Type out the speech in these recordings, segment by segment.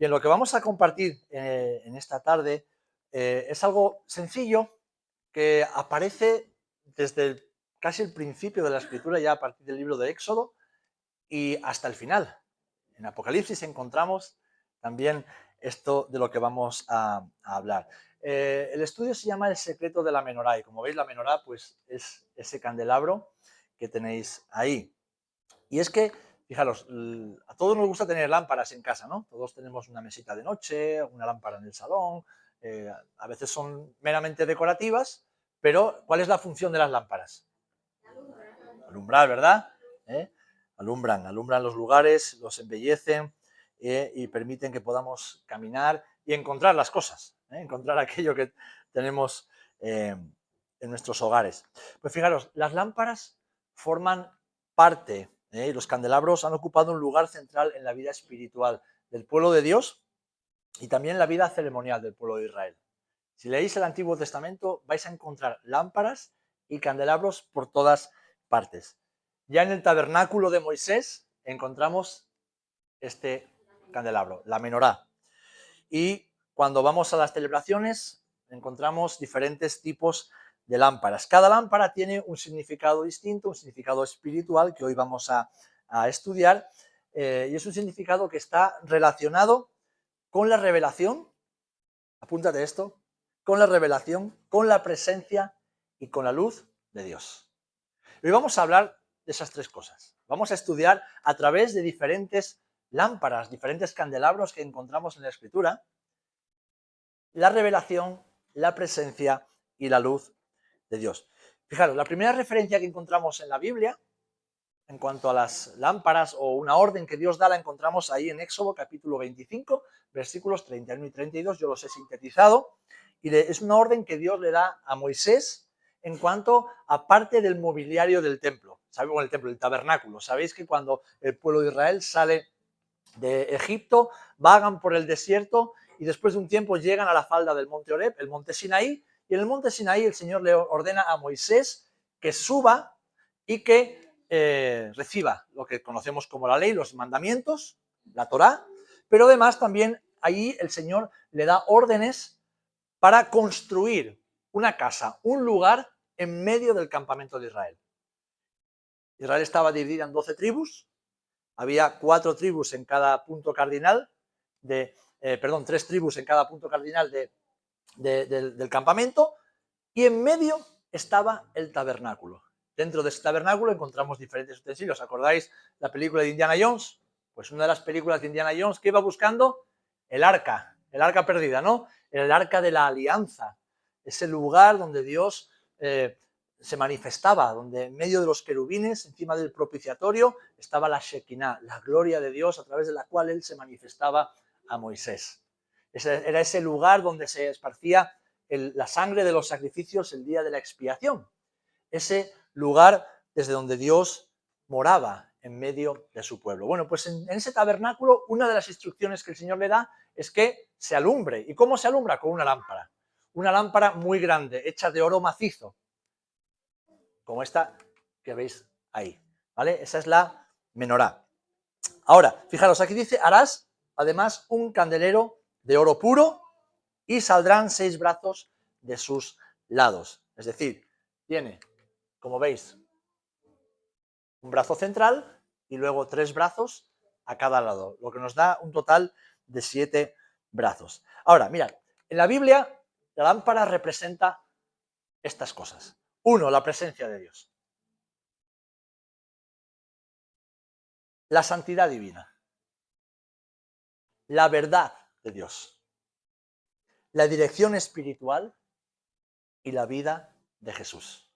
Bien, lo que vamos a compartir en esta tarde es algo sencillo que aparece desde casi el principio de la escritura, ya a partir del libro de Éxodo y hasta el final. En Apocalipsis encontramos también esto de lo que vamos a hablar. El estudio se llama El secreto de la menorá y como veis la menorá pues es ese candelabro que tenéis ahí. Y es que, fijaros, a todos nos gusta tener lámparas en casa, ¿no? Todos tenemos una mesita de noche, una lámpara en el salón, a veces son meramente decorativas, pero ¿cuál es la función de las lámparas? Alumbrar, ¿verdad? ¿Eh? Alumbran los lugares, los embellecen y permiten que podamos caminar y encontrar las cosas, encontrar aquello que tenemos en nuestros hogares. Pues fijaros, las lámparas forman parte, y los candelabros han ocupado un lugar central en la vida espiritual del pueblo de Dios y también en la vida ceremonial del pueblo de Israel. Si leéis el Antiguo Testamento vais a encontrar lámparas y candelabros por todas partes. Ya en el tabernáculo de Moisés encontramos este candelabro, la menorá. Y cuando vamos a las celebraciones encontramos diferentes tipos de lámparas. Cada lámpara tiene un significado distinto, un significado espiritual que hoy vamos a estudiar, y es un significado que está relacionado con la revelación, apúntate esto, con la revelación, con la presencia y con la luz de Dios. Hoy vamos a hablar de esas tres cosas. Vamos a estudiar a través de diferentes lámparas, diferentes candelabros que encontramos en la Escritura, la revelación, la presencia y la luz de Dios. Fijaros, la primera referencia que encontramos en la Biblia en cuanto a las lámparas o una orden que Dios da, la encontramos ahí en Éxodo capítulo 25, versículos 31 y 32, yo los he sintetizado, y es una orden que Dios le da a Moisés en cuanto a parte del mobiliario del templo, ¿sabéis? Bueno, el templo, el tabernáculo. Sabéis que cuando el pueblo de Israel sale de Egipto, vagan por el desierto y después de un tiempo llegan a la falda del monte Oreb, el monte Sinaí, y en el monte Sinaí el Señor le ordena a Moisés que suba y que reciba lo que conocemos como la ley, los mandamientos, la Torá, pero además también ahí el Señor le da órdenes para construir una casa, un lugar en medio del campamento de Israel. Israel estaba dividida en 12 tribus, había 4 tribus en cada punto cardinal, 3 tribus en cada punto cardinal del campamento, y en medio estaba el tabernáculo. Dentro de ese tabernáculo encontramos diferentes utensilios. ¿Acordáis la película de Indiana Jones? Pues una de las películas de Indiana Jones que iba buscando el arca perdida, ¿no? El arca de la alianza, ese lugar donde Dios se manifestaba, donde en medio de los querubines, encima del propiciatorio, estaba la Shekinah, la gloria de Dios a través de la cual él se manifestaba a Moisés. Era ese lugar donde se esparcía la sangre de los sacrificios el día de la expiación. Ese lugar desde donde Dios moraba en medio de su pueblo. Bueno, pues en ese tabernáculo una de las instrucciones que el Señor le da es que se alumbre. ¿Y cómo se alumbra? Con una lámpara. Una lámpara muy grande, hecha de oro macizo, como esta que veis ahí, ¿vale? Esa es la menorá. Ahora, fijaros, aquí dice, harás además un candelero de oro puro y saldrán 6 brazos de sus lados. Es decir, tiene, como veis, un brazo central y luego 3 brazos a cada lado, lo que nos da un total de 7 brazos. Ahora, mirad, en la Biblia la lámpara representa estas cosas. 1, la presencia de Dios. La santidad divina. La verdad de Dios. La dirección espiritual y la vida de Jesús.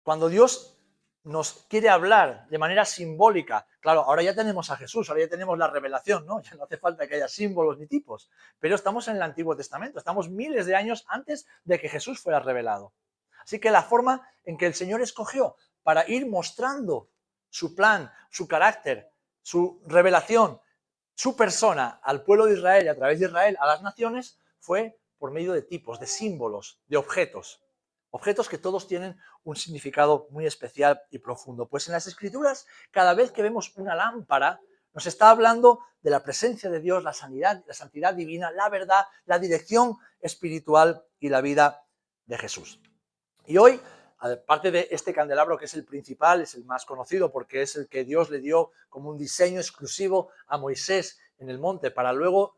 Cuando Dios nos quiere hablar de manera simbólica, claro, ahora ya tenemos a Jesús, ahora ya tenemos la revelación, ¿no? Ya no hace falta que haya símbolos ni tipos, pero estamos en el Antiguo Testamento, estamos miles de años antes de que Jesús fuera revelado. Así que la forma en que el Señor escogió para ir mostrando su plan, su carácter, su revelación, su persona al pueblo de Israel y a través de Israel a las naciones fue por medio de tipos, de símbolos, de objetos. Objetos que todos tienen un significado muy especial y profundo. Pues en las Escrituras, cada vez que vemos una lámpara, Nos está hablando de la presencia de Dios, la sanidad, la santidad divina, la verdad, la dirección espiritual y la vida de Jesús. Y hoy, aparte de este candelabro que es el principal, es el más conocido porque es el que Dios le dio como un diseño exclusivo a Moisés en el monte para luego,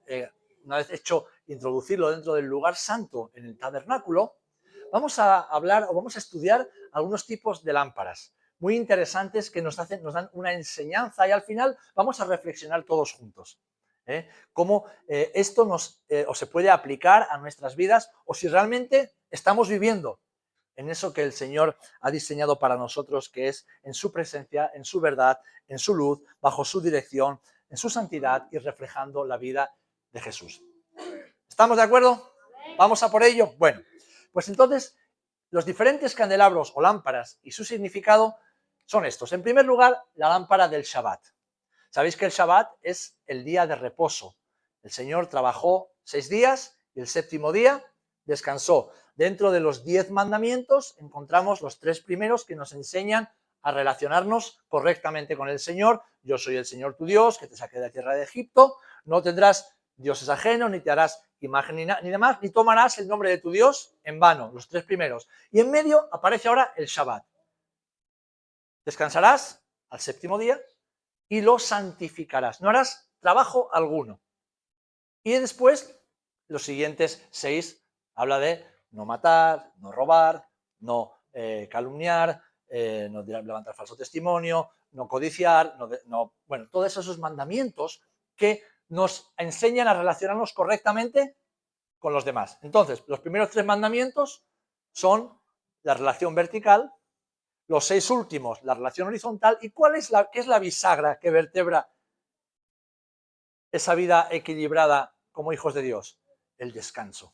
una vez hecho, introducirlo dentro del lugar santo en el tabernáculo, vamos a hablar o vamos a estudiar algunos tipos de lámparas muy interesantes que nos dan una enseñanza y al final vamos a reflexionar todos juntos. Cómo esto o se puede aplicar a nuestras vidas o si realmente estamos viviendo en eso que el Señor ha diseñado para nosotros, que es en su presencia, en su verdad, en su luz, bajo su dirección, en su santidad y reflejando la vida de Jesús. ¿Estamos de acuerdo? ¿Vamos a por ello? Bueno, pues entonces los diferentes candelabros o lámparas y su significado son estos. En primer lugar, la lámpara del Shabbat. Sabéis que el Shabbat es el día de reposo. El Señor trabajó 6 días y el séptimo día descansó. Dentro de los 10 mandamientos encontramos los 3 primeros que nos enseñan a relacionarnos correctamente con el Señor. Yo soy el Señor tu Dios, que te saqué de la tierra de Egipto. No tendrás dioses ajenos, ni te harás imagen ni demás, ni tomarás el nombre de tu Dios en vano. Los 3 primeros. Y en medio aparece ahora el Shabbat. Descansarás al séptimo día y lo santificarás. No harás trabajo alguno. Y después, los siguientes 6 habla de no matar, no robar, no calumniar, no levantar falso testimonio, no codiciar, bueno, todos esos mandamientos que nos enseñan a relacionarnos correctamente con los demás. Entonces, los primeros 3 mandamientos son la relación vertical, los 6 últimos, la relación horizontal, y qué es la bisagra que vertebra esa vida equilibrada como hijos de Dios? El descanso.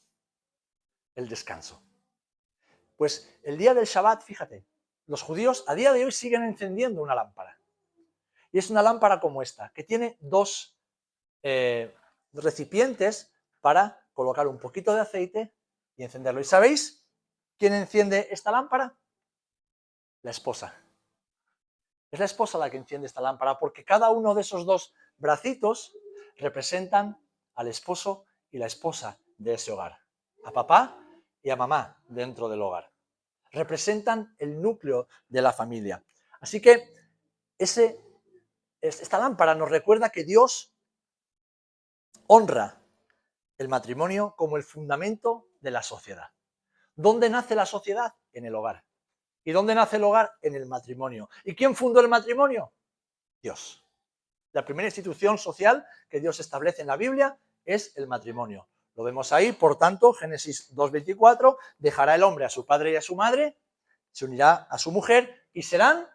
El descanso. Pues el día del Shabbat, fíjate, los judíos a día de hoy siguen encendiendo una lámpara. Y es una lámpara como esta, que tiene 2 recipientes para colocar un poquito de aceite y encenderlo. ¿Y sabéis quién enciende esta lámpara? La esposa. Es la esposa la que enciende esta lámpara porque cada uno de esos 2 bracitos representan al esposo y la esposa de ese hogar, a papá y a mamá dentro del hogar. Representan el núcleo de la familia. Así que esta lámpara nos recuerda que Dios honra el matrimonio como el fundamento de la sociedad. ¿Dónde nace la sociedad? En el hogar. ¿Y dónde nace el hogar? En el matrimonio. ¿Y quién fundó el matrimonio? Dios. La primera institución social que Dios establece en la Biblia es el matrimonio. Lo vemos ahí, por tanto, Génesis 2:24, dejará el hombre a su padre y a su madre, se unirá a su mujer y serán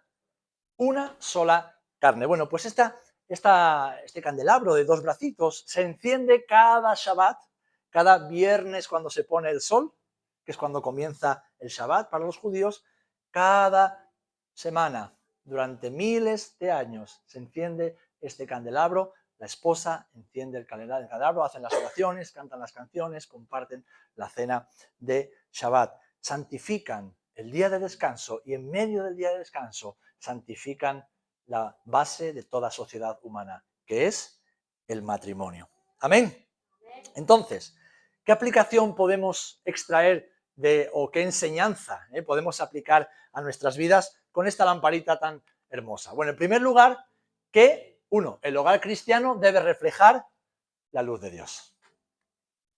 una sola carne. Bueno, pues este candelabro de 2 bracitos se enciende cada Shabbat, cada viernes cuando se pone el sol, que es cuando comienza el Shabbat para los judíos, cada semana, durante miles de años, se enciende este candelabro, la esposa enciende el candelabro, hacen las oraciones, cantan las canciones, comparten la cena de Shabbat, santifican el día de descanso y en medio del día de descanso santifican la base de toda sociedad humana, que es el matrimonio. Amén. Entonces, ¿qué aplicación podemos extraer o qué enseñanza podemos aplicar a nuestras vidas con esta lamparita tan hermosa? Bueno, en primer lugar, que, el hogar cristiano debe reflejar la luz de Dios.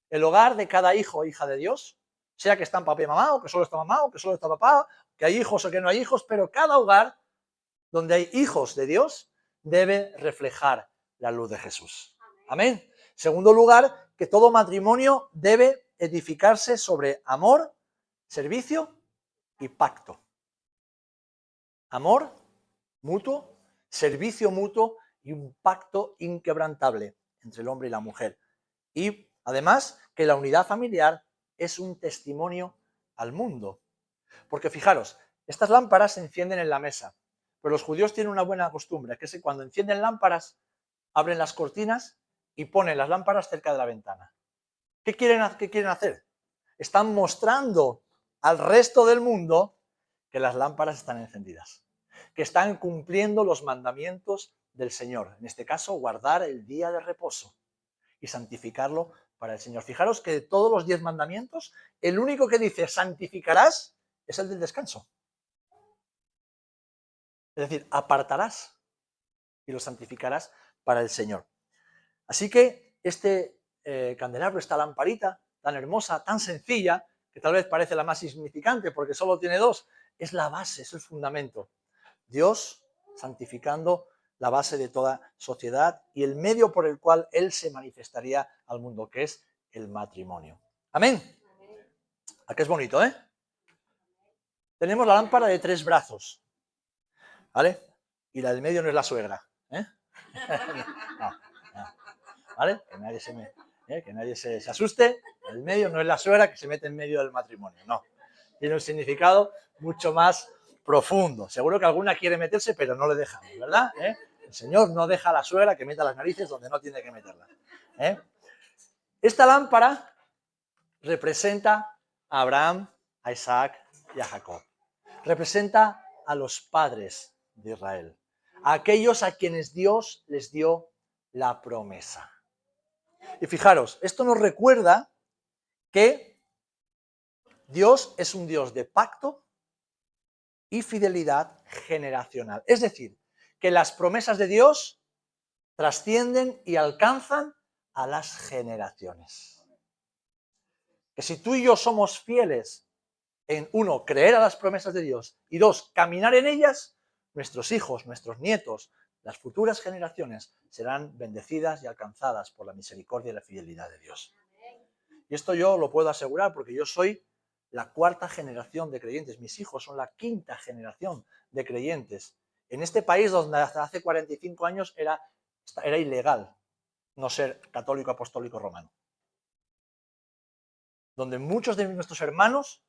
El hogar de cada hijo o hija de Dios, sea que están papá y mamá, o que solo está mamá, o que solo está papá, que hay hijos o que no hay hijos, pero cada hogar donde hay hijos de Dios debe reflejar la luz de Jesús. Amén. Segundo lugar, que todo matrimonio debe edificarse sobre amor, servicio y pacto. Amor mutuo, servicio mutuo y un pacto inquebrantable entre el hombre y la mujer. Y además que la unidad familiar es un testimonio al mundo. Porque fijaros, estas lámparas se encienden en la mesa, pero los judíos tienen una buena costumbre, que es que cuando encienden lámparas, abren las cortinas y ponen las lámparas cerca de la ventana. ¿Qué quieren hacer? Están mostrando al resto del mundo que las lámparas están encendidas, que están cumpliendo los mandamientos del Señor. En este caso, guardar el día de reposo y santificarlo para el Señor. Fijaros que de todos los 10 mandamientos, el único que dice santificarás es el del descanso. Es decir, apartarás y lo santificarás para el Señor. Así que este candelabro, esta lamparita tan hermosa, tan sencilla, que tal vez parece la más insignificante porque solo tiene 2, es la base, es el fundamento. Dios santificando la base de toda sociedad y el medio por el cual Él se manifestaría al mundo, que es el matrimonio. Amén. ¿A qué es bonito, eh? Tenemos la lámpara de 3 brazos, ¿vale? Y la del medio no es la suegra, ¿eh? No, no, ¿vale? Que nadie se asuste. El medio no es la suegra que se mete en medio del matrimonio, no. Tiene un significado mucho más profundo. Seguro que alguna quiere meterse, pero no le dejamos, ¿verdad? El Señor no deja a la suegra que meta las narices donde no tiene que meterlas. Esta lámpara representa a Abraham, a Isaac y a Jacob. Representa a los padres de Israel, a aquellos a quienes Dios les dio la promesa. Y fijaros, esto nos recuerda que Dios es un Dios de pacto y fidelidad generacional. Es decir, que las promesas de Dios trascienden y alcanzan a las generaciones. Que si tú y yo somos fieles en, 1, creer a las promesas de Dios y 2, caminar en ellas, nuestros hijos, nuestros nietos, las futuras generaciones serán bendecidas y alcanzadas por la misericordia y la fidelidad de Dios. Y esto yo lo puedo asegurar porque yo soy la 4ª generación de creyentes. Mis hijos son la 5ª generación de creyentes. En este país donde hasta hace 45 años era ilegal no ser católico apostólico romano. Donde muchos de nuestros hermanos,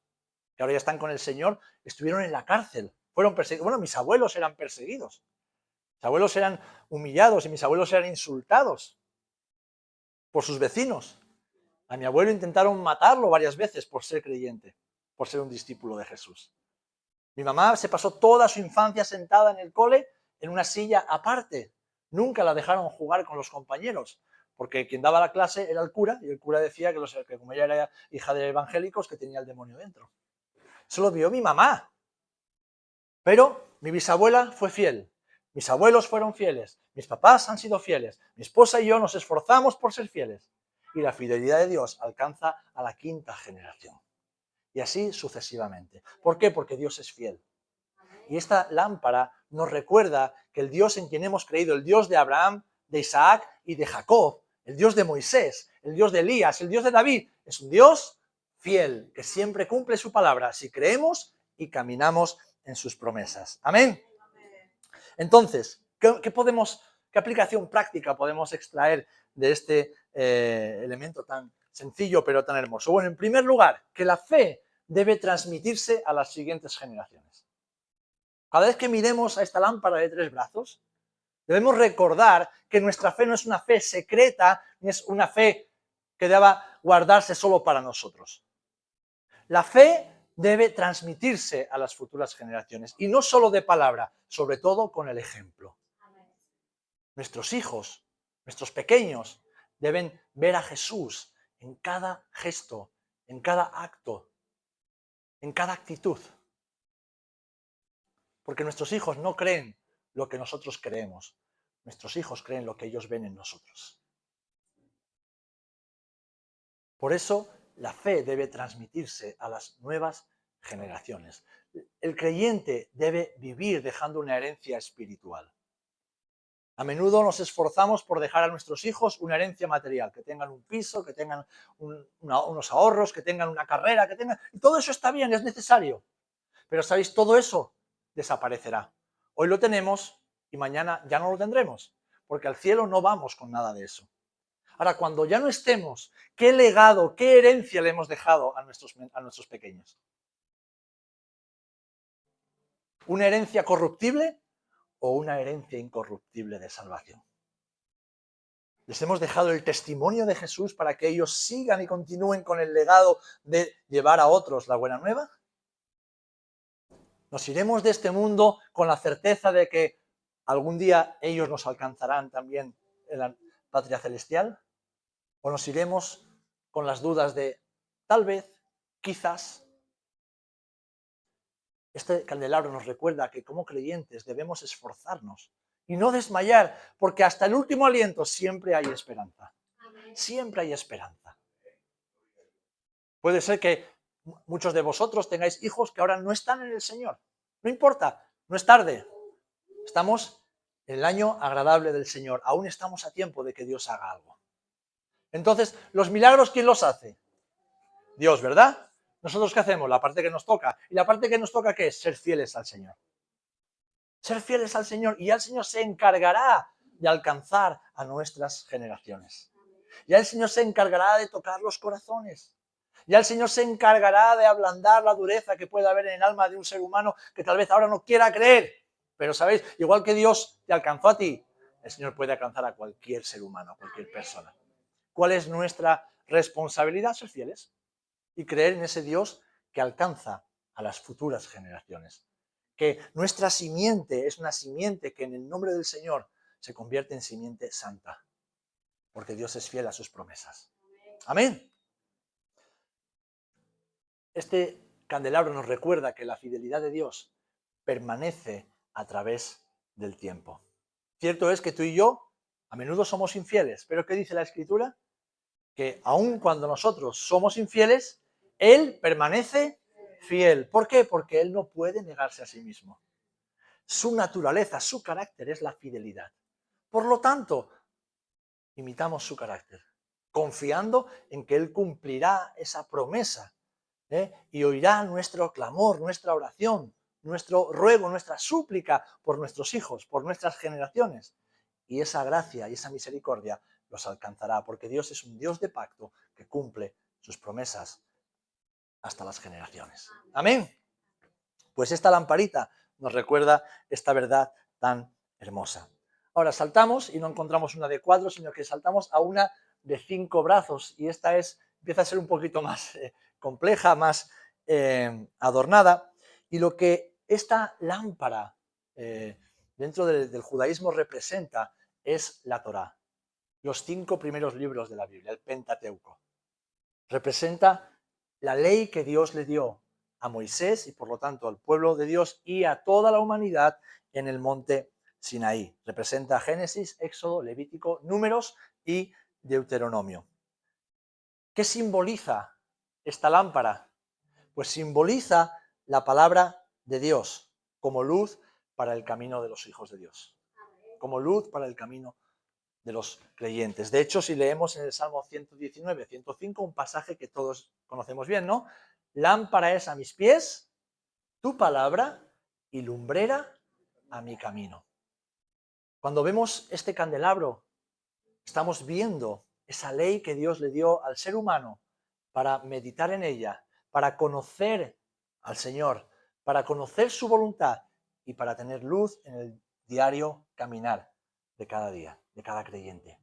que ahora ya están con el Señor, estuvieron en la cárcel. Fueron perseguidos. Bueno, mis abuelos eran perseguidos. Mis abuelos eran humillados y mis abuelos eran insultados por sus vecinos. A mi abuelo intentaron matarlo varias veces por ser creyente, por ser un discípulo de Jesús. Mi mamá se pasó toda su infancia sentada en el cole en una silla aparte. Nunca la dejaron jugar con los compañeros, porque quien daba la clase era el cura, y el cura decía que como ella era hija de evangélicos, que tenía el demonio dentro. Eso lo vio mi mamá. Pero mi bisabuela fue fiel. Mis abuelos fueron fieles. Mis papás han sido fieles. Mi esposa y yo nos esforzamos por ser fieles. Y la fidelidad de Dios alcanza a la 5ª generación. Y así sucesivamente. ¿Por qué? Porque Dios es fiel. Y esta lámpara nos recuerda que el Dios en quien hemos creído, el Dios de Abraham, de Isaac y de Jacob, el Dios de Moisés, el Dios de Elías, el Dios de David, es un Dios fiel, que siempre cumple su palabra si creemos y caminamos en sus promesas. Amén. Entonces, ¿qué aplicación práctica podemos extraer de este elemento tan sencillo pero tan hermoso? Bueno, en primer lugar, que la fe debe transmitirse a las siguientes generaciones. Cada vez que miremos a esta lámpara de 3 brazos, debemos recordar que nuestra fe no es una fe secreta, ni es una fe que deba guardarse solo para nosotros. La fe debe transmitirse a las futuras generaciones, y no solo de palabra, sobre todo con el ejemplo. Nuestros hijos, nuestros pequeños, deben ver a Jesús en cada gesto, en cada acto, en cada actitud. Porque nuestros hijos no creen lo que nosotros creemos. Nuestros hijos creen lo que ellos ven en nosotros. Por eso, la fe debe transmitirse a las nuevas generaciones. El creyente debe vivir dejando una herencia espiritual. A menudo nos esforzamos por dejar a nuestros hijos una herencia material, que tengan un piso, que tengan unos ahorros, que tengan una carrera, y todo eso está bien, es necesario. Pero, ¿sabéis? Todo eso desaparecerá. Hoy lo tenemos y mañana ya no lo tendremos, porque al cielo no vamos con nada de eso. Ahora, cuando ya no estemos, ¿qué legado, qué herencia le hemos dejado a nuestros pequeños? ¿Una herencia corruptible o una herencia incorruptible de salvación? ¿Les hemos dejado el testimonio de Jesús para que ellos sigan y continúen con el legado de llevar a otros la buena nueva? ¿Nos iremos de este mundo con la certeza de que ¿Algún día ellos nos alcanzarán también en la patria celestial? ¿O nos iremos con las dudas de tal vez, quizás? Este candelabro nos recuerda que como creyentes debemos esforzarnos y no desmayar, porque hasta el último aliento siempre hay esperanza. Siempre hay esperanza. Puede ser que muchos de vosotros tengáis hijos que ahora no están en el Señor. No importa, no es tarde. Estamos en el año agradable del Señor. Aún estamos a tiempo de que Dios haga algo. Entonces, los milagros, ¿quién los hace? Dios, ¿verdad? ¿Nosotros qué hacemos? La parte que nos toca. ¿Y la parte que nos toca qué es? Ser fieles al Señor. Ser fieles al Señor. Y ya el Señor se encargará de alcanzar a nuestras generaciones. Ya el Señor se encargará de tocar los corazones. Ya el Señor se encargará de ablandar la dureza que puede haber en el alma de un ser humano que tal vez ahora no quiera creer. Pero, ¿sabéis? Igual que Dios te alcanzó a ti, el Señor puede alcanzar a cualquier ser humano, a cualquier persona. ¿Cuál es nuestra responsabilidad? Ser fieles y creer en ese Dios que alcanza a las futuras generaciones. Que nuestra simiente es una simiente que en el nombre del Señor se convierte en simiente santa. Porque Dios es fiel a sus promesas. Amén. Este candelabro nos recuerda que la fidelidad de Dios permanece a través del tiempo. Cierto es que tú y yo a menudo somos infieles, pero ¿qué dice la Escritura? Que aun cuando nosotros somos infieles, Él permanece fiel. ¿Por qué? Porque Él no puede negarse a sí mismo. Su naturaleza, su carácter es la fidelidad. Por lo tanto, imitamos su carácter, confiando en que Él cumplirá esa promesa, y oirá nuestro clamor, nuestra oración, nuestro ruego, nuestra súplica por nuestros hijos, por nuestras generaciones. Y esa gracia y esa misericordia los alcanzará, porque Dios es un Dios de pacto que cumple sus promesas hasta las generaciones. Amén. Pues esta lamparita nos recuerda esta verdad tan hermosa. Ahora saltamos y no encontramos una de 4, sino que saltamos a una de 5 brazos, y esta empieza a ser un poquito más compleja, más adornada, y lo que esta lámpara dentro del judaísmo representa es la Torá, los 5 primeros libros de la Biblia, el Pentateuco. Representa la ley que Dios le dio a Moisés y por lo tanto al pueblo de Dios y a toda la humanidad en el monte Sinaí. Representa Génesis, Éxodo, Levítico, Números y Deuteronomio. ¿Qué simboliza esta lámpara? Pues simboliza la palabra de Dios como luz para el camino de los hijos de Dios. Como luz para el camino de los creyentes. De hecho, si leemos en el Salmo 119, 105, un pasaje que todos conocemos bien, ¿no? Lámpara es a mis pies tu palabra y lumbrera a mi camino. Cuando vemos este candelabro, estamos viendo esa ley que Dios le dio al ser humano para meditar en ella, para conocer al Señor, para conocer su voluntad y para tener luz en el diario caminar de cada día, de cada creyente.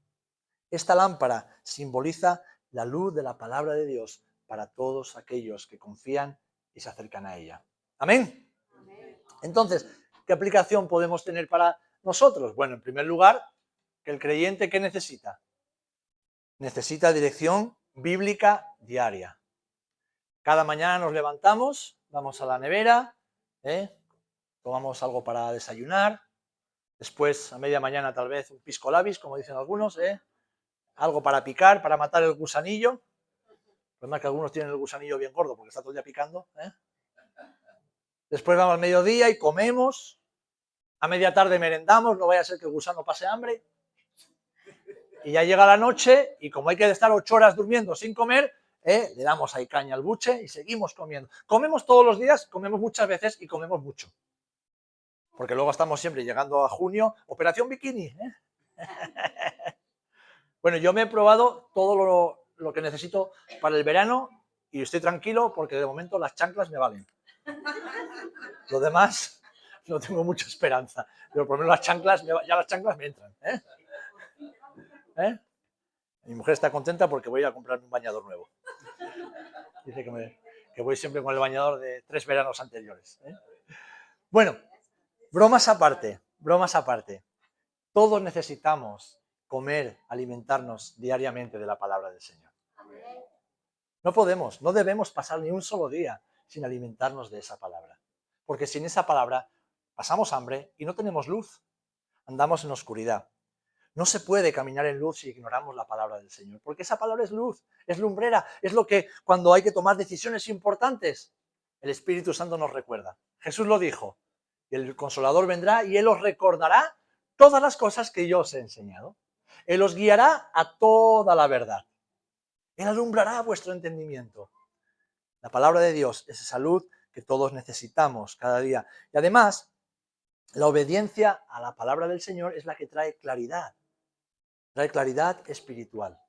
Esta lámpara simboliza la luz de la palabra de Dios para todos aquellos que confían y se acercan a ella. ¿Amén? Entonces, ¿qué aplicación podemos tener para nosotros? Bueno, en primer lugar, que el creyente, ¿qué necesita? Necesita dirección bíblica diaria. Cada mañana nos levantamos, vamos a la nevera, tomamos algo para desayunar, después a media mañana tal vez un pisco labis, como dicen algunos, algo para picar, para matar el gusanillo. El problema es que algunos tienen el gusanillo bien gordo porque está todo el día picando. Después vamos al mediodía y comemos. A media tarde merendamos, no vaya a ser que el gusano pase hambre. Y ya llega la noche y como hay que estar 8 horas durmiendo sin comer, le damos ahí caña al buche y seguimos comiendo. Comemos todos los días, comemos muchas veces y comemos mucho. Porque luego estamos siempre llegando a junio, operación bikini. Bueno, yo me he probado todo lo que necesito para el verano y estoy tranquilo porque de momento las chanclas me valen. Lo demás no tengo mucha esperanza, pero por lo menos ya las chanclas me entran. Mi mujer está contenta porque voy a comprarme un bañador nuevo. Dice que voy siempre con el bañador de 3 veranos anteriores. Bueno, bromas aparte. bromas aparte, todos necesitamos comer, alimentarnos diariamente de la palabra del Señor. No debemos pasar ni un solo día sin alimentarnos de esa palabra. Porque sin esa palabra pasamos hambre y no tenemos luz. Andamos en oscuridad. No se puede caminar en luz si ignoramos la palabra del Señor, porque esa palabra es luz, es lumbrera, es lo que cuando hay que tomar decisiones importantes, el Espíritu Santo nos recuerda. Jesús lo dijo, y el Consolador vendrá y Él os recordará todas las cosas que yo os he enseñado. Él os guiará a toda la verdad. Él alumbrará vuestro entendimiento. La palabra de Dios es esa luz que todos necesitamos cada día. Y además, la obediencia a la palabra del Señor es la que trae claridad espiritual.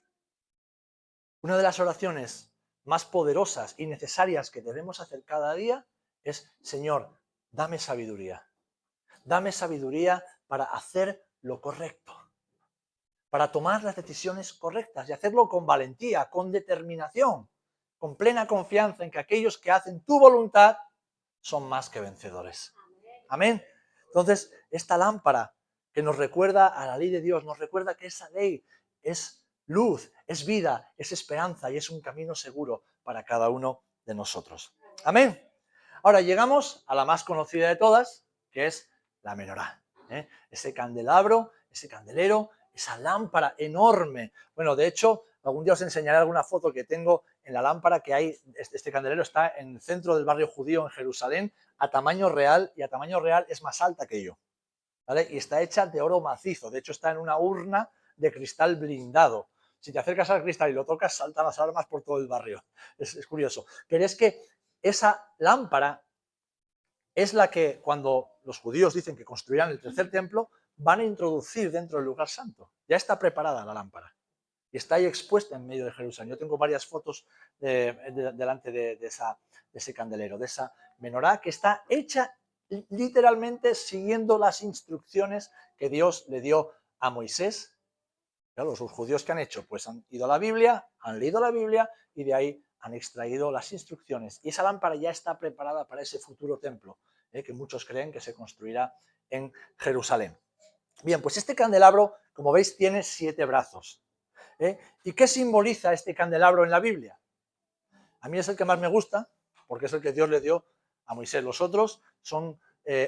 Una de las oraciones más poderosas y necesarias que debemos hacer cada día es: Señor, dame sabiduría. Dame sabiduría para hacer lo correcto, para tomar las decisiones correctas y hacerlo con valentía, con determinación, con plena confianza en que aquellos que hacen tu voluntad son más que vencedores. Amén. Entonces, esta lámpara que nos recuerda a la ley de Dios, nos recuerda que esa ley es luz, es vida, es esperanza y es un camino seguro para cada uno de nosotros. Amén. Ahora llegamos a la más conocida de todas, que es la menorá. Ese candelabro, ese candelero, esa lámpara enorme. Bueno, de hecho, algún día os enseñaré alguna foto que tengo en la lámpara que hay. Este candelero está en el centro del barrio judío en Jerusalén, a tamaño real, y a tamaño real es más alta que yo, ¿vale? Y está hecha de oro macizo, de hecho está en una urna de cristal blindado. Si te acercas al cristal y lo tocas, saltan las alarmas por todo el barrio. Es curioso. Pero es que esa lámpara es la que, cuando los judíos dicen que construirán el tercer templo, van a introducir dentro del lugar santo. Ya está preparada la lámpara y está ahí expuesta en medio de Jerusalén. Yo tengo varias fotos delante de ese candelero, de esa menorá, que está hecha literalmente siguiendo las instrucciones que Dios le dio a Moisés. Claro, los judíos, ¿que han hecho? Pues han ido a la Biblia, han leído la Biblia y de ahí han extraído las instrucciones. Y esa lámpara ya está preparada para ese futuro templo, que muchos creen que se construirá en Jerusalén. Bien, pues este candelabro, como veis, tiene 7 brazos. ¿Y qué simboliza este candelabro en la Biblia? A mí es el que más me gusta, porque es el que Dios le dio a Moisés. Los otros son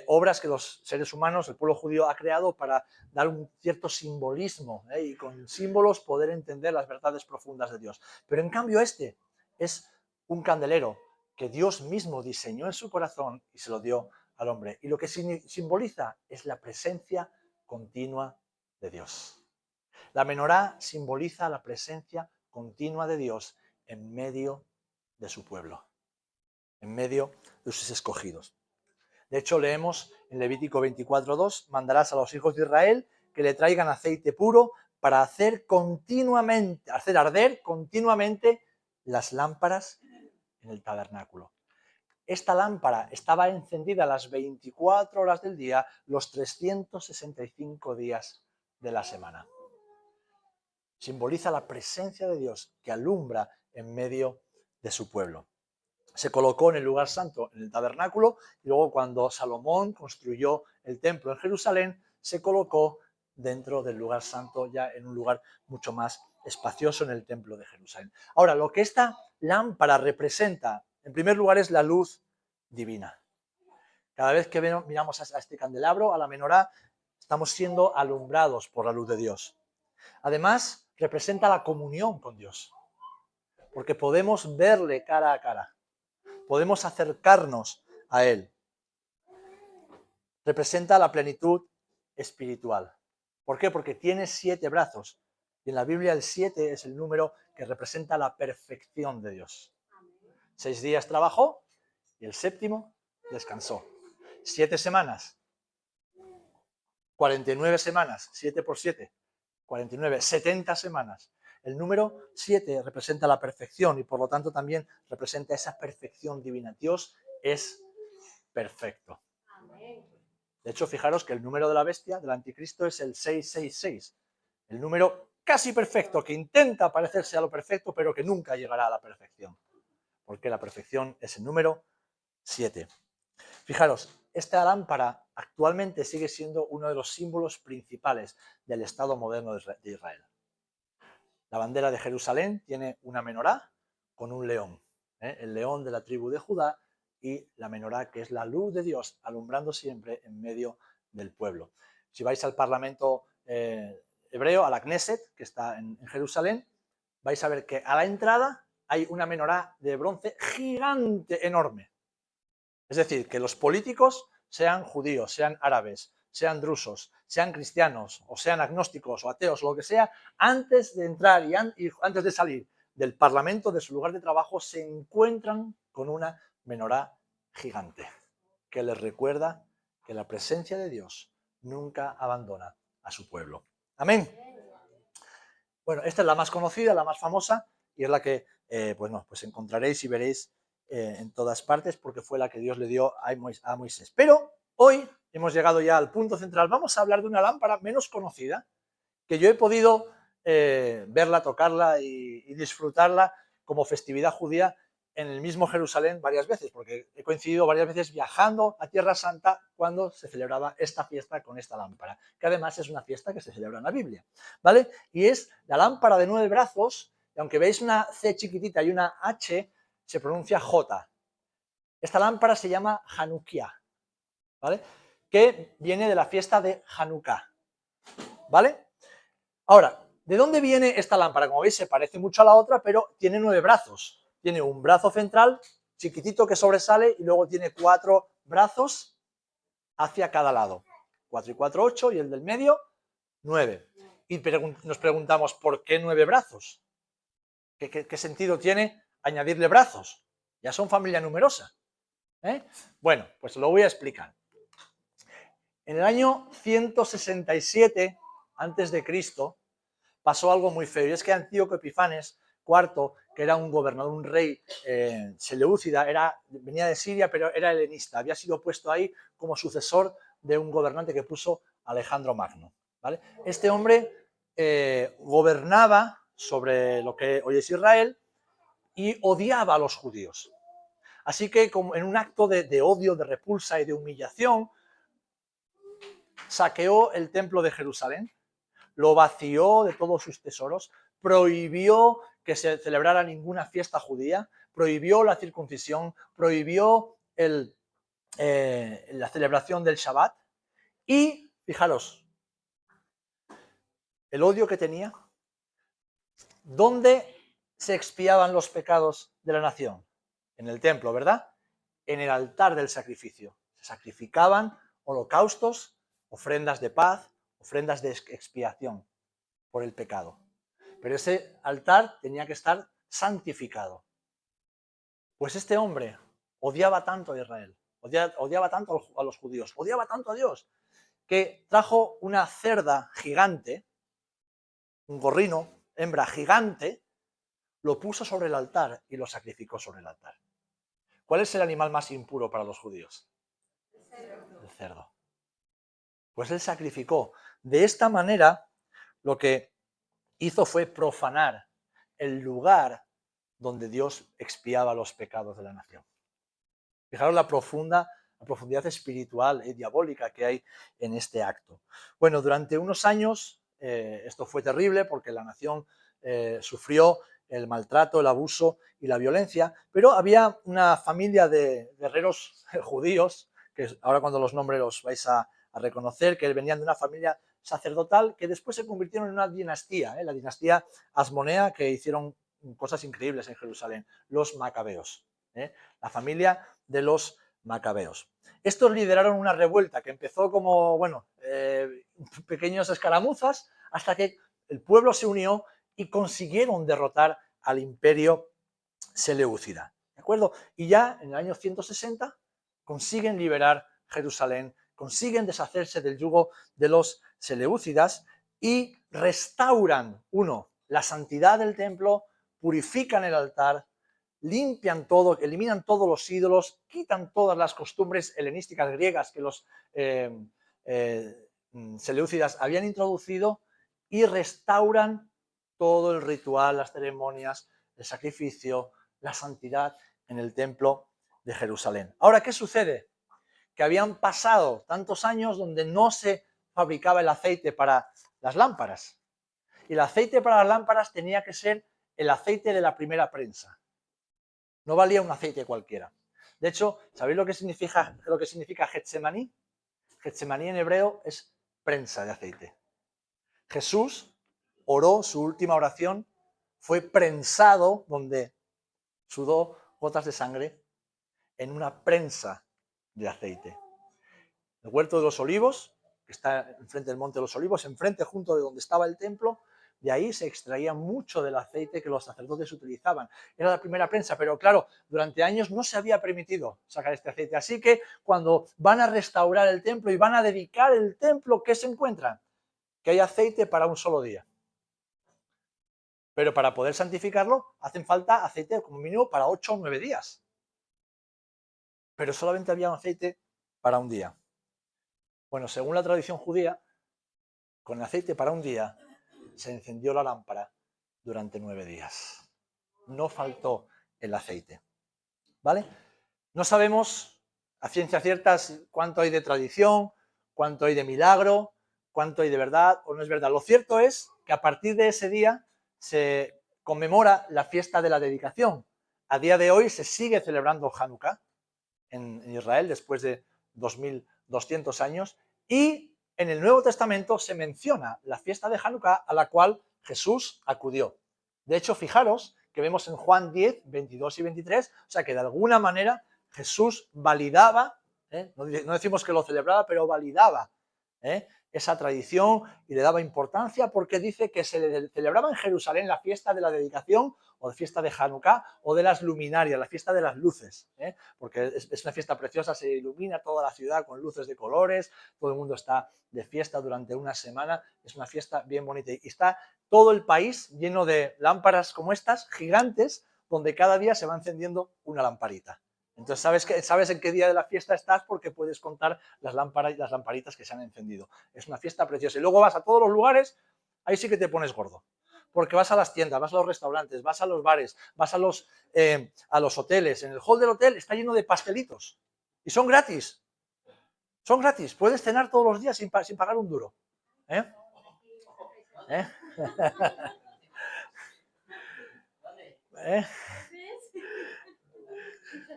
obras que los seres humanos, el pueblo judío, ha creado para dar un cierto simbolismo y con símbolos poder entender las verdades profundas de Dios. Pero en cambio este es un candelero que Dios mismo diseñó en su corazón y se lo dio al hombre. Y lo que simboliza es la presencia continua de Dios. La menorá simboliza la presencia continua de Dios en medio de su pueblo, en medio de sus escogidos. De hecho, leemos en Levítico 24:2, mandarás a los hijos de Israel que le traigan aceite puro para hacer arder continuamente las lámparas en el tabernáculo. Esta lámpara estaba encendida las 24 horas del día, los 365 días de la semana. Simboliza la presencia de Dios que alumbra en medio de su pueblo. Se colocó en el lugar santo, en el tabernáculo, y luego cuando Salomón construyó el templo en Jerusalén, se colocó dentro del lugar santo, ya en un lugar mucho más espacioso, en el templo de Jerusalén. Ahora, lo que esta lámpara representa, en primer lugar, es la luz divina. Cada vez que miramos a este candelabro, a la menorá, estamos siendo alumbrados por la luz de Dios. Además, representa la comunión con Dios, porque podemos verle cara a cara, podemos acercarnos a Él. Representa la plenitud espiritual. ¿Por qué? Porque tiene 7 brazos, y en la Biblia el 7 es el número que representa la perfección de Dios. 6 días trabajó y el 7º descansó. 7 semanas, 49 semanas, 7 por 7, 49, 70 semanas. El número 7 representa la perfección y por lo tanto también representa esa perfección divina. Dios es perfecto. De hecho, fijaros que el número de la bestia, del anticristo, es el 666. El número casi perfecto, que intenta parecerse a lo perfecto, pero que nunca llegará a la perfección. Porque la perfección es el número 7. Fijaros, esta lámpara actualmente sigue siendo uno de los símbolos principales del Estado moderno de Israel. La bandera de Jerusalén tiene una menorá con un león, el león de la tribu de Judá, y la menorá, que es la luz de Dios, alumbrando siempre en medio del pueblo. Si vais al Parlamento hebreo, a la Knesset, que está en Jerusalén, vais a ver que a la entrada hay una menorá de bronce gigante, enorme. Es decir, que los políticos, sean judíos, sean árabes, sean drusos, sean cristianos, o sean agnósticos o ateos, o lo que sea, antes de entrar y antes de salir del Parlamento, de su lugar de trabajo, se encuentran con una menorá gigante que les recuerda que la presencia de Dios nunca abandona a su pueblo. Amén. Bueno, esta es la más conocida, la más famosa, y es la que pues encontraréis y veréis en todas partes, porque fue la que Dios le dio a Moisés. Pero hoy hemos llegado ya al punto central. Vamos a hablar de una lámpara menos conocida, que yo he podido verla, tocarla y disfrutarla como festividad judía en el mismo Jerusalén varias veces, porque he coincidido varias veces viajando a Tierra Santa cuando se celebraba esta fiesta con esta lámpara, que además es una fiesta que se celebra en la Biblia, ¿vale? Y es la lámpara de 9 brazos, y aunque veis una C chiquitita y una H, se pronuncia J. Esta lámpara se llama Hanukkah, ¿vale? Que viene de la fiesta de Hanukkah, ¿vale? Ahora, ¿de dónde viene esta lámpara? Como veis, se parece mucho a la otra, pero tiene 9 brazos. Tiene un brazo central chiquitito que sobresale y luego tiene 4 brazos hacia cada lado. 4 y 4, 8, y el del medio, 9. Y nos preguntamos, ¿por qué 9 brazos? ¿Qué sentido tiene añadirle brazos? Ya son familia numerosa. Bueno, pues lo voy a explicar. En el año 167 a.C., pasó algo muy feo, y es que Antíoco Epifanes IV, que era un gobernador, un rey seleucida, venía de Siria, pero era helenista, había sido puesto ahí como sucesor de un gobernante que puso Alejandro Magno, ¿vale? Este hombre gobernaba sobre lo que hoy es Israel y odiaba a los judíos. Así que, como en un acto de odio, de repulsa y de humillación, saqueó el templo de Jerusalén, lo vació de todos sus tesoros, prohibió que se celebrara ninguna fiesta judía, prohibió la circuncisión, prohibió la celebración del Shabbat y, fijaros, el odio que tenía, ¿dónde se expiaban los pecados de la nación? En el templo, ¿verdad? En el altar del sacrificio. Se sacrificaban holocaustos, ofrendas de paz, ofrendas de expiación por el pecado. Pero ese altar tenía que estar santificado. Pues este hombre odiaba tanto a Israel, odiaba tanto a los judíos, odiaba tanto a Dios, que trajo una cerda gigante, un gorrino, hembra gigante, lo puso sobre el altar y lo sacrificó sobre el altar. ¿Cuál es el animal más impuro para los judíos? El cerdo. Pues él sacrificó. De esta manera, lo que hizo fue profanar el lugar donde Dios expiaba los pecados de la nación. Fijaros la profundidad espiritual y diabólica que hay en este acto. Bueno, durante unos años esto fue terrible porque la nación sufrió el maltrato, el abuso y la violencia, pero había una familia de guerreros judíos, que ahora cuando los nombres los vais a reconocer, que venían de una familia sacerdotal, que después se convirtieron en una dinastía, la dinastía asmonea, que hicieron cosas increíbles en Jerusalén, los macabeos, la familia de los macabeos. Estos lideraron una revuelta que empezó como, pequeñas escaramuzas, hasta que el pueblo se unió y consiguieron derrotar al imperio seleucida, ¿de acuerdo? Y ya en el año 160 consiguen liberar Jerusalén, consiguen deshacerse del yugo de los seleucidas y restauran, la santidad del templo, purifican el altar, limpian todo, eliminan todos los ídolos, quitan todas las costumbres helenísticas griegas que los seleucidas habían introducido y restauran todo el ritual, las ceremonias, el sacrificio, la santidad en el templo de Jerusalén. Ahora, ¿qué sucede? que habían pasado tantos años donde no se fabricaba el aceite para las lámparas. Y el aceite para las lámparas tenía que ser el aceite de la primera prensa. No valía un aceite cualquiera. De hecho, ¿sabéis lo que significa Getsemaní? Getsemaní en hebreo es prensa de aceite. Jesús oró, su última oración fue prensado, donde sudó gotas de sangre, en una prensa de aceite. El huerto de los olivos, que está enfrente del monte de los olivos, enfrente junto de donde estaba el templo, de ahí se extraía mucho del aceite que los sacerdotes utilizaban. Era la primera prensa, pero claro, durante años no se había permitido sacar este aceite. Así que cuando van a restaurar el templo y van a dedicar el templo, ¿qué se encuentran? Que hay aceite para un solo día. Pero para poder santificarlo, hacen falta aceite como mínimo para 8 o 9 días. Pero solamente había aceite para un día. Bueno, según la tradición judía, con el aceite para un día se encendió la lámpara durante 9 días. No faltó el aceite. ¿Vale? No sabemos a ciencia cierta cuánto hay de tradición, cuánto hay de milagro, cuánto hay de verdad o no es verdad. Lo cierto es que a partir de ese día se conmemora la fiesta de la dedicación. A día de hoy se sigue celebrando Hanukkah en Israel después de 2200 años y en el Nuevo Testamento se menciona la fiesta de Hanukkah a la cual Jesús acudió. De hecho, fijaros que vemos en Juan 10, 22 y 23, o sea que de alguna manera Jesús validaba, no decimos que lo celebraba, pero validaba esa tradición y le daba importancia porque dice que se le celebraba en Jerusalén la fiesta de la dedicación o la fiesta de Hanukkah o de las luminarias, la fiesta de las luces, porque es una fiesta preciosa, se ilumina toda la ciudad con luces de colores, todo el mundo está de fiesta durante una semana, es una fiesta bien bonita y está todo el país lleno de lámparas como estas, gigantes, donde cada día se va encendiendo una lamparita. Entonces sabes en qué día de la fiesta estás porque puedes contar las lamparitas que se han encendido. Es una fiesta preciosa. Y luego vas a todos los lugares, ahí sí que te pones gordo. Porque vas a las tiendas, vas a los restaurantes, vas a los bares, vas a los hoteles. En el hall del hotel está lleno de pastelitos. Y son gratis. Son gratis. Puedes cenar todos los días sin pagar un duro. ¿Eh? ¿Eh? ¿Eh?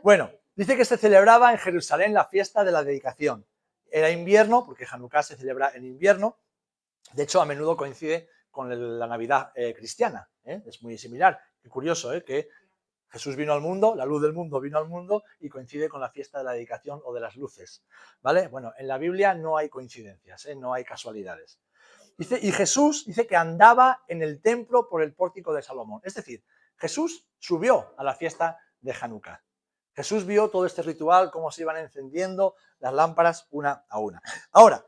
Bueno, dice que se celebraba en Jerusalén la fiesta de la dedicación. Era invierno, porque Hanukkah se celebra en invierno. De hecho, a menudo coincide con la Navidad cristiana. Es muy similar. Qué curioso, que Jesús vino al mundo, la luz del mundo vino al mundo y coincide con la fiesta de la dedicación o de las luces. ¿Vale? Bueno, en la Biblia no hay coincidencias, no hay casualidades. Y Jesús dice que andaba en el templo por el pórtico de Salomón. Es decir, Jesús subió a la fiesta de Hanukkah. Jesús vio todo este ritual, cómo se iban encendiendo las lámparas una a una. Ahora,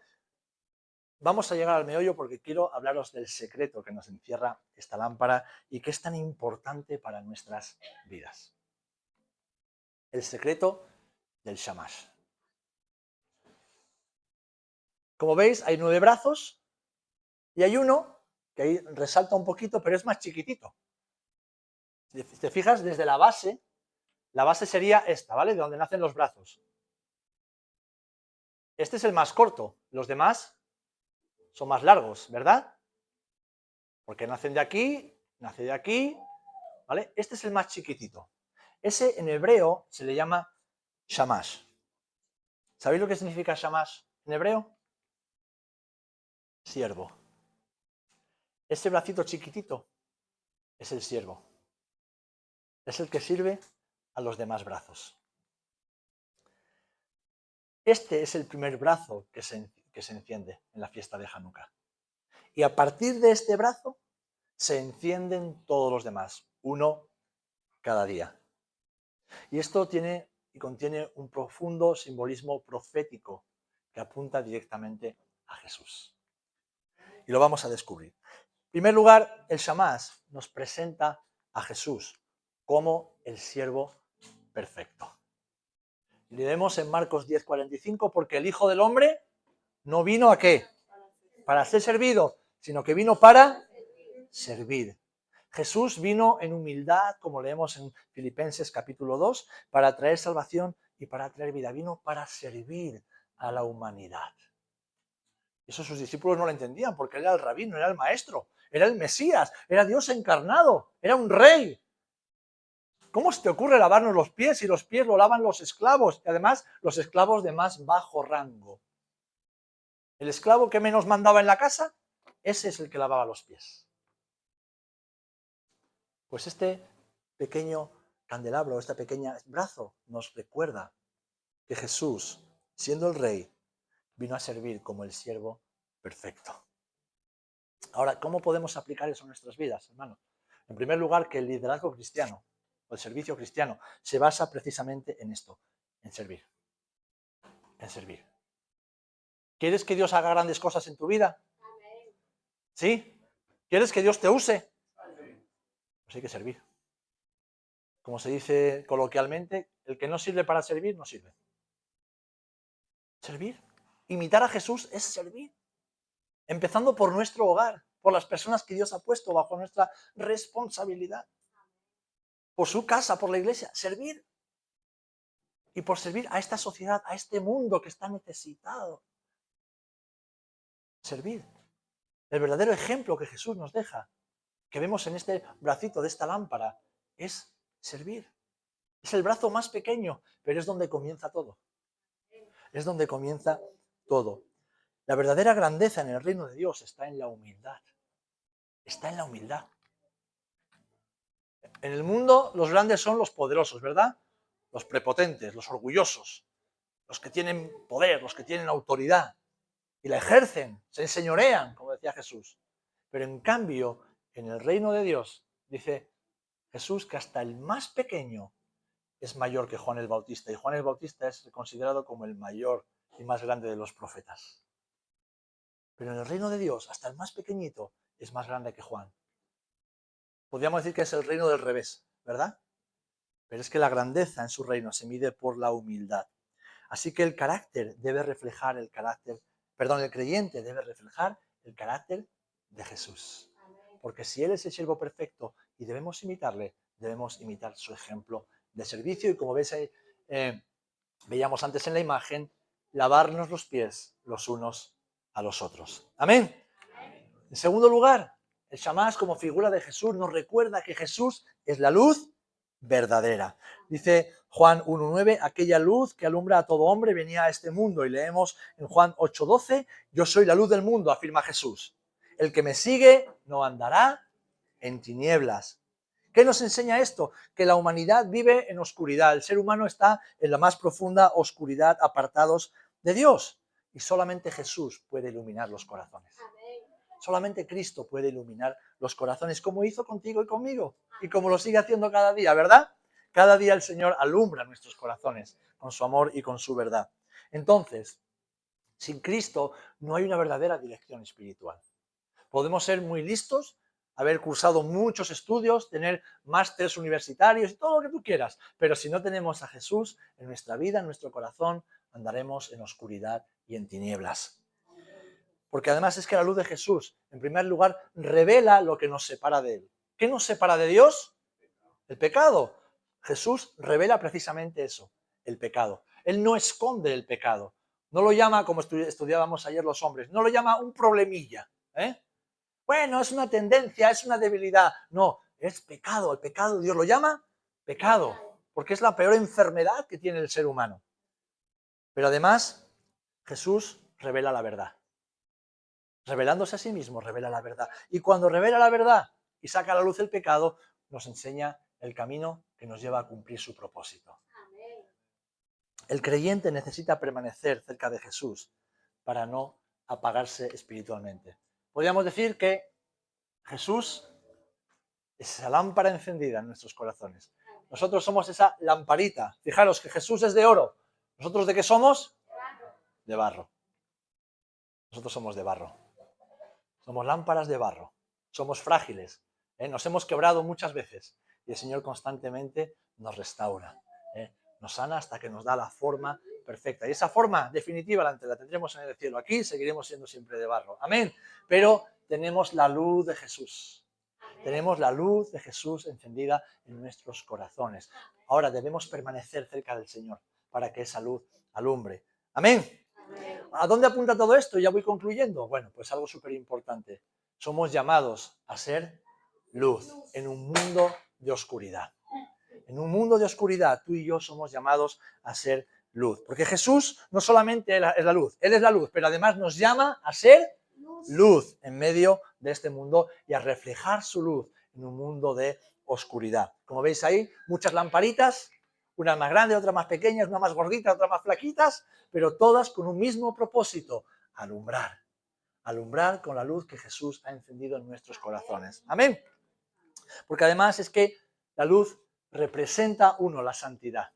vamos a llegar al meollo porque quiero hablaros del secreto que nos encierra esta lámpara y que es tan importante para nuestras vidas. El secreto del Shamash. Como veis, hay 9 brazos y hay uno que ahí resalta un poquito, pero es más chiquitito. Si te fijas, desde la base sería esta, ¿vale? De donde nacen los brazos. Este es el más corto, los demás son más largos, ¿verdad? Porque nacen de aquí, nace de aquí, ¿vale? Este es el más chiquitito. Ese en hebreo se le llama Shamash. ¿Sabéis lo que significa Shamash en hebreo? Siervo. Ese bracito chiquitito es el siervo. Es el que sirve a los demás brazos. Este es el primer brazo que se enciende en la fiesta de Hanukkah. Y a partir de este brazo se encienden todos los demás, uno cada día. Y esto contiene un profundo simbolismo profético que apunta directamente a Jesús. Y lo vamos a descubrir. En primer lugar, el Shamash nos presenta a Jesús como el siervo perfecto. Leemos en Marcos 10:45, porque el Hijo del Hombre no vino ¿a qué? Para ser servido, sino que vino para servir. Jesús vino en humildad, como leemos en Filipenses capítulo 2, para traer salvación y para traer vida, vino para servir a la humanidad. Eso sus discípulos no lo entendían porque era el rabino, era el maestro, era el Mesías, era Dios encarnado, era un rey. ¿Cómo se te ocurre lavarnos los pies si los pies lo lavan los esclavos? Y además los esclavos de más bajo rango. El esclavo que menos mandaba en la casa, ese es el que lavaba los pies. Pues este pequeño candelabro, este pequeño brazo nos recuerda que Jesús, siendo el rey, vino a servir como el siervo perfecto. Ahora, ¿cómo podemos aplicar eso en nuestras vidas, hermanos? En primer lugar, que el liderazgo cristiano o el servicio cristiano se basa precisamente en esto, en servir. En servir. ¿Quieres que Dios haga grandes cosas en tu vida? ¿Sí? ¿Quieres que Dios te use? Pues hay que servir. Como se dice coloquialmente, el que no sirve para servir, no sirve. Servir. Imitar a Jesús es servir. Empezando por nuestro hogar, por las personas que Dios ha puesto bajo nuestra responsabilidad. Por su casa, por la iglesia. Servir. Y por servir a esta sociedad, a este mundo que está necesitado. Servir. El verdadero ejemplo que Jesús nos deja, que vemos en este bracito de esta lámpara, es servir. Es el brazo más pequeño, pero es donde comienza todo. Es donde comienza todo. La verdadera grandeza en el reino de Dios está en la humildad. Está en la humildad. En el mundo los grandes son los poderosos, ¿verdad? Los prepotentes, los orgullosos, los que tienen poder, los que tienen autoridad y la ejercen, se enseñorean, como decía Jesús. Pero en cambio, en el reino de Dios, dice Jesús que hasta el más pequeño es mayor que Juan el Bautista, y Juan el Bautista es considerado como el mayor y más grande de los profetas. Pero en el reino de Dios, hasta el más pequeñito es más grande que Juan. Podríamos decir que es el reino del revés, ¿verdad? Pero es que la grandeza en su reino se mide por la humildad. Así que el creyente debe reflejar el carácter de Jesús. Porque si Él es el siervo perfecto y debemos imitarle, debemos imitar su ejemplo de servicio. Y como veíamos antes en la imagen, lavarnos los pies los unos a los otros. Amén. En segundo lugar, el Shamash como figura de Jesús nos recuerda que Jesús es la luz verdadera. Dice Juan 1.9, aquella luz que alumbra a todo hombre venía a este mundo. Y leemos en Juan 8.12, yo soy la luz del mundo, afirma Jesús. El que me sigue no andará en tinieblas. ¿Qué nos enseña esto? Que la humanidad vive en oscuridad. El ser humano está en la más profunda oscuridad, apartados de Dios. Y solamente Jesús puede iluminar los corazones. Solamente Cristo puede iluminar los corazones, como hizo contigo y conmigo, y como lo sigue haciendo cada día, ¿verdad? Cada día el Señor alumbra nuestros corazones con su amor y con su verdad. Entonces, sin Cristo no hay una verdadera dirección espiritual. Podemos ser muy listos, haber cursado muchos estudios, tener másteres universitarios y todo lo que tú quieras, pero si no tenemos a Jesús en nuestra vida, en nuestro corazón, andaremos en oscuridad y en tinieblas. Porque además es que la luz de Jesús, en primer lugar, revela lo que nos separa de Él. ¿Qué nos separa de Dios? El pecado. Jesús revela precisamente eso, el pecado. Él no esconde el pecado. No lo llama, como estudiábamos ayer los hombres, no lo llama un problemilla. Bueno, es una tendencia, es una debilidad. No, es pecado. El pecado, Dios lo llama pecado, porque es la peor enfermedad que tiene el ser humano. Pero además, Jesús revela la verdad. Revelándose a sí mismo, revela la verdad. Y cuando revela la verdad y saca a la luz el pecado, nos enseña el camino que nos lleva a cumplir su propósito. El creyente necesita permanecer cerca de Jesús para no apagarse espiritualmente. Podríamos decir que Jesús es esa lámpara encendida en nuestros corazones. Nosotros somos esa lamparita. Fijaros que Jesús es de oro. ¿Nosotros de qué somos? De barro. Nosotros somos de barro. Somos lámparas de barro, somos frágiles, nos hemos quebrado muchas veces y el Señor constantemente nos restaura, nos sana hasta que nos da la forma perfecta. Y esa forma definitiva la tendremos en el cielo. Aquí seguiremos siendo siempre de barro. Amén. Pero tenemos la luz de Jesús. Tenemos la luz de Jesús encendida en nuestros corazones. Ahora debemos permanecer cerca del Señor para que esa luz alumbre. Amén. ¿A dónde apunta todo esto? Ya voy concluyendo. Bueno, pues algo súper importante. Somos llamados a ser luz en un mundo de oscuridad. En un mundo de oscuridad, tú y yo somos llamados a ser luz. Porque Jesús no solamente es la luz, Él es la luz, pero además nos llama a ser luz en medio de este mundo y a reflejar su luz en un mundo de oscuridad. Como veis ahí, muchas lamparitas, unas más grandes, otras más pequeñas, unas más gorditas, otras más flaquitas, pero todas con un mismo propósito, alumbrar. Alumbrar con la luz que Jesús ha encendido en nuestros corazones. Amén. Porque además es que la luz representa, la santidad.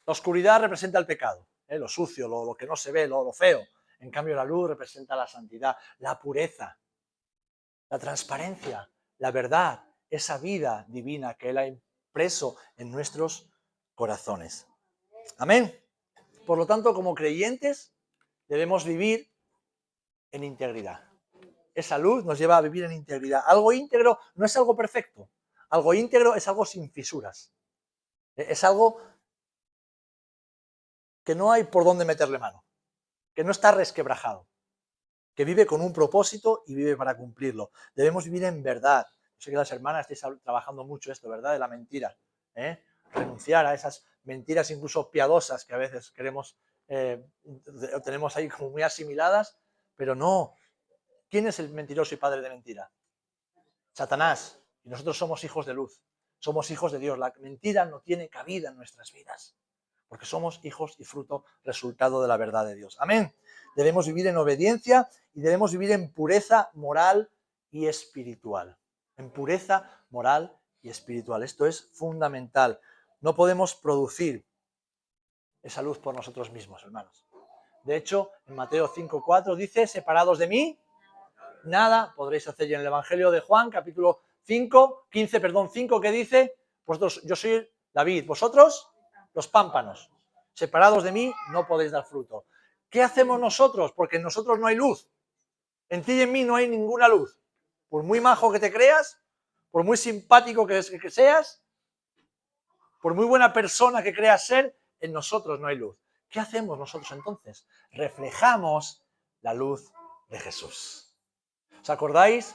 La oscuridad representa el pecado, lo sucio, lo que no se ve, lo feo. En cambio, la luz representa la santidad, la pureza, la transparencia, la verdad, esa vida divina que Él ha impreso en nuestros corazones. Amén. Por lo tanto, como creyentes, debemos vivir en integridad. Esa luz nos lleva a vivir en integridad. Algo íntegro no es algo perfecto. Algo íntegro es algo sin fisuras. Es algo que no hay por dónde meterle mano, que no está resquebrajado, que vive con un propósito y vive para cumplirlo. Debemos vivir en verdad. Yo sé que las hermanas estáis trabajando mucho esto, ¿verdad? De la mentira. Renunciar a esas mentiras incluso piadosas que a veces queremos, tenemos ahí como muy asimiladas, pero no. ¿Quién es el mentiroso y padre de mentira? Satanás. Y nosotros somos hijos de luz. Somos hijos de Dios. La mentira no tiene cabida en nuestras vidas, porque somos hijos y fruto, resultado de la verdad de Dios. Amén. Debemos vivir en obediencia y debemos vivir en pureza moral y espiritual. En pureza moral y espiritual. Esto es fundamental. No podemos producir esa luz por nosotros mismos, hermanos. De hecho, en Mateo 5:4 dice, separados de mí, nada podréis hacer. Y en el Evangelio de Juan, capítulo 5, que dice, vosotros, yo soy la vid, vosotros los pámpanos. Separados de mí no podéis dar fruto. ¿Qué hacemos nosotros? Porque en nosotros no hay luz. En ti y en mí no hay ninguna luz. Por muy majo que te creas, por muy simpático que seas, por muy buena persona que creas ser, en nosotros no hay luz. ¿Qué hacemos nosotros entonces? Reflejamos la luz de Jesús. ¿Os acordáis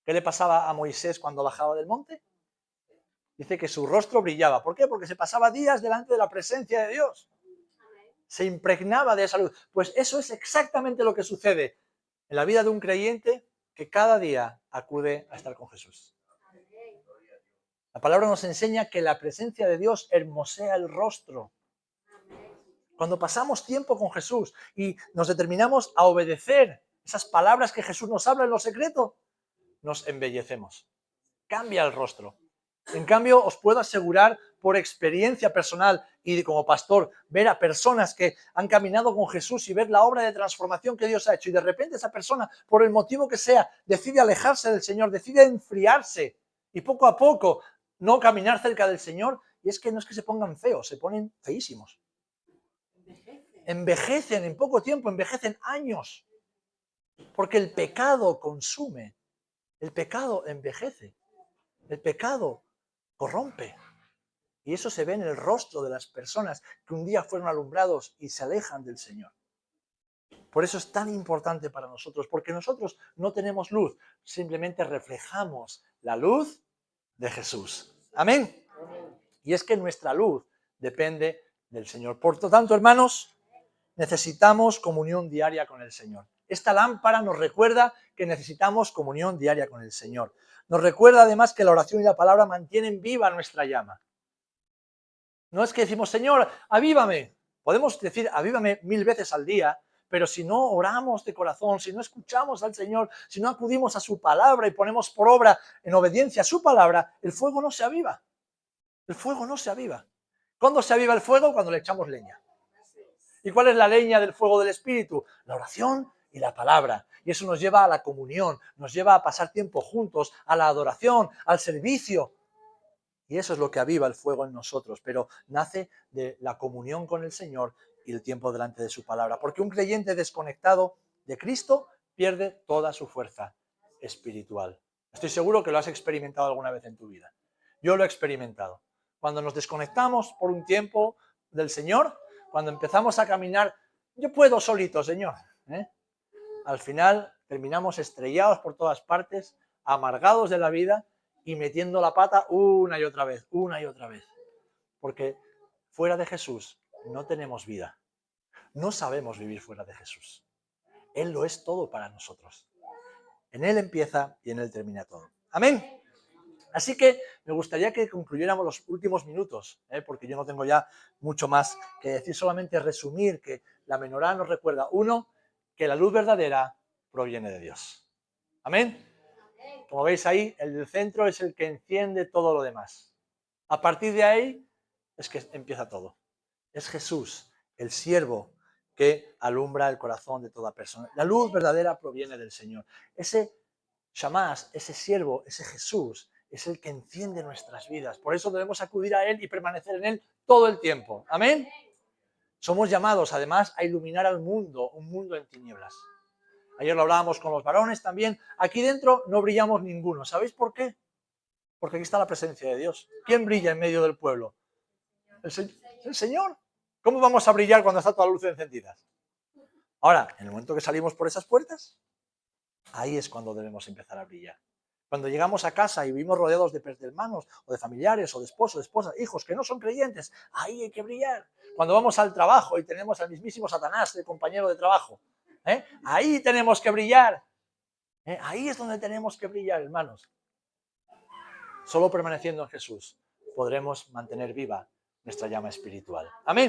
qué le pasaba a Moisés cuando bajaba del monte? Dice que su rostro brillaba. ¿Por qué? Porque se pasaba días delante de la presencia de Dios. Se impregnaba de esa luz. Pues eso es exactamente lo que sucede en la vida de un creyente que cada día acude a estar con Jesús. La palabra nos enseña que la presencia de Dios hermosea el rostro. Cuando pasamos tiempo con Jesús y nos determinamos a obedecer esas palabras que Jesús nos habla en lo secreto, nos embellecemos. Cambia el rostro. En cambio, os puedo asegurar por experiencia personal y como pastor, ver a personas que han caminado con Jesús y ver la obra de transformación que Dios ha hecho y de repente esa persona, por el motivo que sea, decide alejarse del Señor, decide enfriarse y poco a poco no caminar cerca del Señor. Y es que no es que se pongan feos, se ponen feísimos. Envejecen en poco tiempo, envejecen años. Porque el pecado consume, el pecado envejece, el pecado corrompe. Y eso se ve en el rostro de las personas que un día fueron alumbrados y se alejan del Señor. Por eso es tan importante para nosotros, porque nosotros no tenemos luz, simplemente reflejamos la luz de Jesús. Amén. Y es que nuestra luz depende del Señor. Por lo tanto, hermanos, necesitamos comunión diaria con el Señor. Esta lámpara nos recuerda que necesitamos comunión diaria con el Señor. Nos recuerda además que la oración y la palabra mantienen viva nuestra llama. No es que decimos, Señor, avívame. Podemos decir, avívame 1000 veces al día, pero si no oramos de corazón, si no escuchamos al Señor, si no acudimos a su palabra y ponemos por obra en obediencia a su palabra, el fuego no se aviva. El fuego no se aviva. ¿Cuándo se aviva el fuego? Cuando le echamos leña. ¿Y cuál es la leña del fuego del Espíritu? La oración y la palabra. Y eso nos lleva a la comunión, nos lleva a pasar tiempo juntos, a la adoración, al servicio. Y eso es lo que aviva el fuego en nosotros, pero nace de la comunión con el Señor y el tiempo delante de su palabra. Porque un creyente desconectado de Cristo pierde toda su fuerza espiritual. Estoy seguro que lo has experimentado alguna vez en tu vida. Yo lo he experimentado. Cuando nos desconectamos por un tiempo, del Señor, cuando empezamos a caminar, yo puedo solito, Señor, al final terminamos estrellados por todas partes, amargados de la vida y metiendo la pata una y otra vez, porque fuera de Jesús no tenemos vida, no sabemos vivir fuera de Jesús. Él lo es todo para nosotros. En Él empieza y en Él termina todo. Amén. Así que me gustaría que concluyéramos los últimos minutos, porque yo no tengo ya mucho más que decir, solamente resumir que la menorá nos recuerda, uno, que la luz verdadera proviene de Dios. Amén. Como veis ahí, el del centro es el que enciende todo lo demás. A partir de ahí es que empieza todo. Es Jesús, el siervo que alumbra el corazón de toda persona. La luz verdadera proviene del Señor. Ese Shamash, ese siervo, ese Jesús, es el que enciende nuestras vidas. Por eso debemos acudir a Él y permanecer en Él todo el tiempo. Amén. Somos llamados, además, a iluminar al mundo, un mundo en tinieblas. Ayer lo hablábamos con los varones también. Aquí dentro no brillamos ninguno. ¿Sabéis por qué? Porque aquí está la presencia de Dios. ¿Quién brilla en medio del pueblo? El Señor. ¿Cómo vamos a brillar cuando está toda la luz encendida? Ahora, en el momento que salimos por esas puertas, ahí es cuando debemos empezar a brillar. Cuando llegamos a casa y vivimos rodeados de hermanos, o de familiares, o de esposos, de esposas, hijos que no son creyentes, ahí hay que brillar. Cuando vamos al trabajo y tenemos al mismísimo Satanás de compañero de trabajo, ahí tenemos que brillar. Ahí es donde tenemos que brillar, hermanos. Solo permaneciendo en Jesús podremos mantener viva nuestra llama espiritual. Amén.